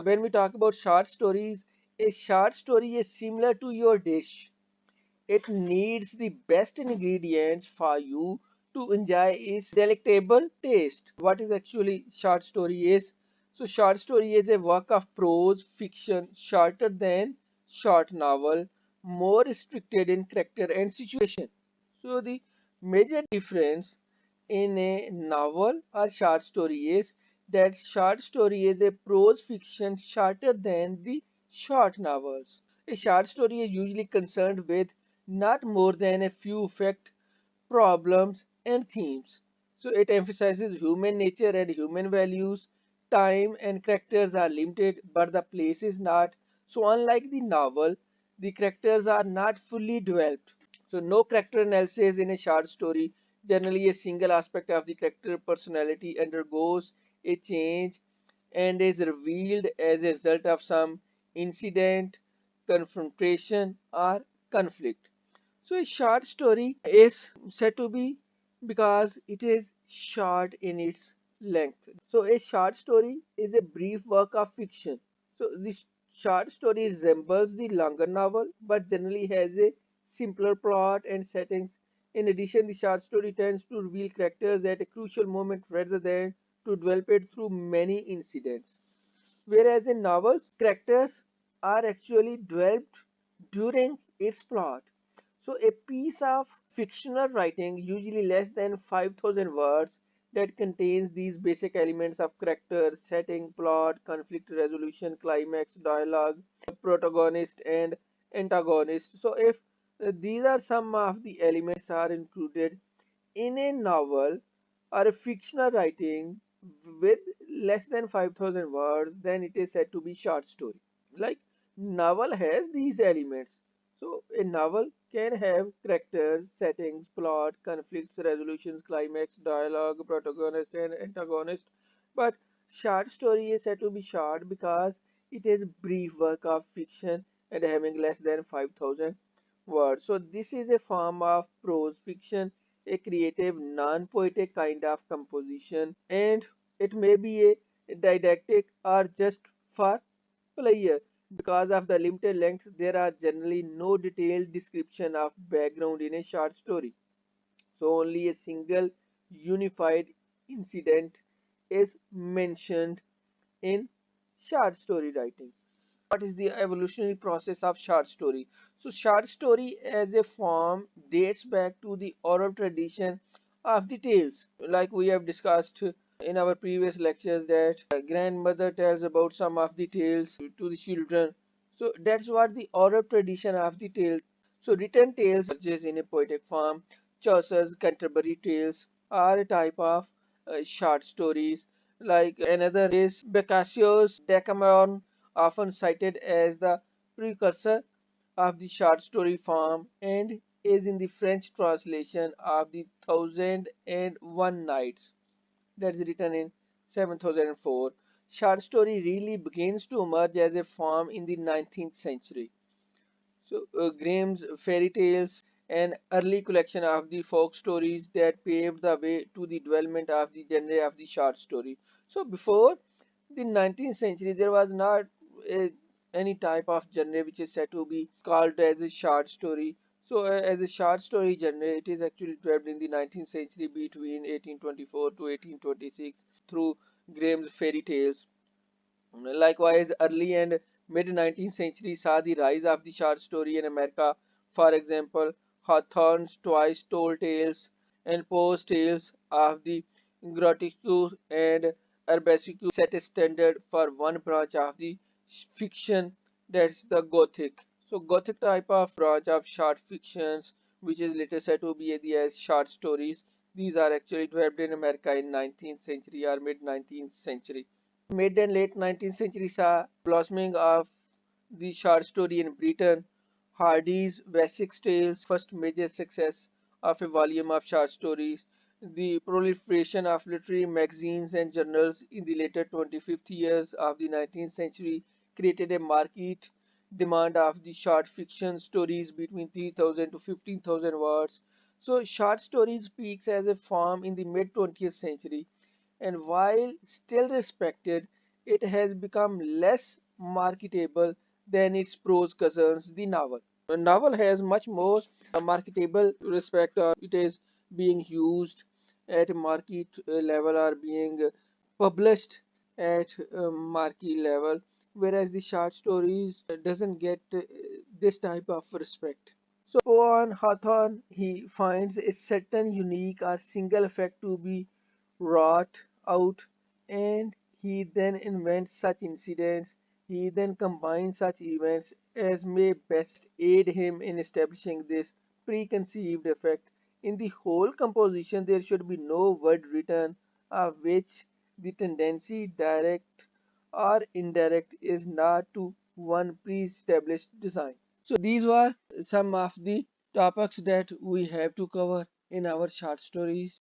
When we talk about short stories, a short story is similar to your dish. It needs the best ingredients for you to enjoy its delectable taste. What is actually short story is? So short story is a work of prose fiction shorter than short novel, more restricted in character and situation. So the major difference in a novel or short story is that short story is a prose fiction shorter than the short novels. A short story is usually concerned with not more than a few fact, problems, and themes. So it emphasizes human nature and human values. Time and characters are limited, but the place is not. So, unlike the novel, the characters are not fully developed. So, no character analysis in a short story. Generally, a single aspect of the character personality undergoes a change and is revealed as a result of some incident, confrontation, or conflict. So a short story is said to be because it is short in its length. So a short story is a brief work of fiction. So this short story resembles the longer novel but generally has a simpler plot and settings. In addition, the short story tends to reveal characters at a crucial moment rather than to develop it through many incidents. Whereas in novels, characters are actually developed during its plot. So a piece of fictional writing, usually less than 5,000 words, that contains these basic elements of character, setting, plot, conflict resolution, climax, dialogue, protagonist and antagonist. So if these are some of the elements are included in a novel or a fictional writing with less than 5,000 words, then it is said to be short story. Like novel has these elements. So a novel can have characters, settings, plot, conflicts, resolutions, climax, dialogue, protagonist and antagonist. But short story is said to be short because it is brief work of fiction and having less than 5,000 words. So this is a form of prose fiction, a creative, non-poetic kind of composition, and it may be a didactic or just for pleasure. Because of the limited length, there are generally no detailed description of background in a short story. So only a single unified incident is mentioned in short story writing. What is the evolutionary process of short story? So short story as a form dates back to the oral tradition of the tales. Like we have discussed in our previous lectures that grandmother tells about some of the tales to the children. So that's what the oral tradition of the tale. So written tales emerges in a poetic form. Chaucer's Canterbury Tales are a type of short stories. Like another is Boccaccio's Decameron, often cited as the precursor of the short story form and is in the French translation of the Thousand and One Nights that is written in 7004. Short story really begins to emerge as a form in the 19th century. So Grimm's fairy tales, an early collection of the folk stories that paved the way to the development of the genre of the short story. So before the 19th century, there was not a, any type of genre which is said to be called as a short story. So as a short story genre, it is actually developed in the 19th century between 1824 to 1826 through Grimm's fairy tales. Likewise, early and mid 19th century saw the rise of the short story in America. For example, Hawthorne's Twice Told Tales and Poe's tales of the grotesque and arabesque set a standard for one branch of the fiction, that's the Gothic. So Gothic type of branch of short fictions, which is later said to be as short stories. These are actually developed in America in 19th century or mid 19th century. Mid and late 19th century saw blossoming of the short story in Britain. Hardy's Wessex Tales, first major success of a volume of short stories. The proliferation of literary magazines and journals in the later 25th years of the 19th century created a market demand of the short fiction stories between 3,000 to 15,000 words. So short stories peaks as a form in the mid 20th century and while still respected, it has become less marketable than its prose cousins, the novel. A novel has much more marketable respect, or it is being used at market level, or being published at marquee level, whereas the short stories doesn't get this type of respect. So on Hawthorne, he finds a certain unique or single effect to be wrought out, and he then invents such incidents, he then combines such events as may best aid him in establishing this preconceived effect. In the whole composition, there should be no word written of which the tendency, direct or indirect, is not to one pre-established design. So these were some of the topics that we have to cover in our short stories.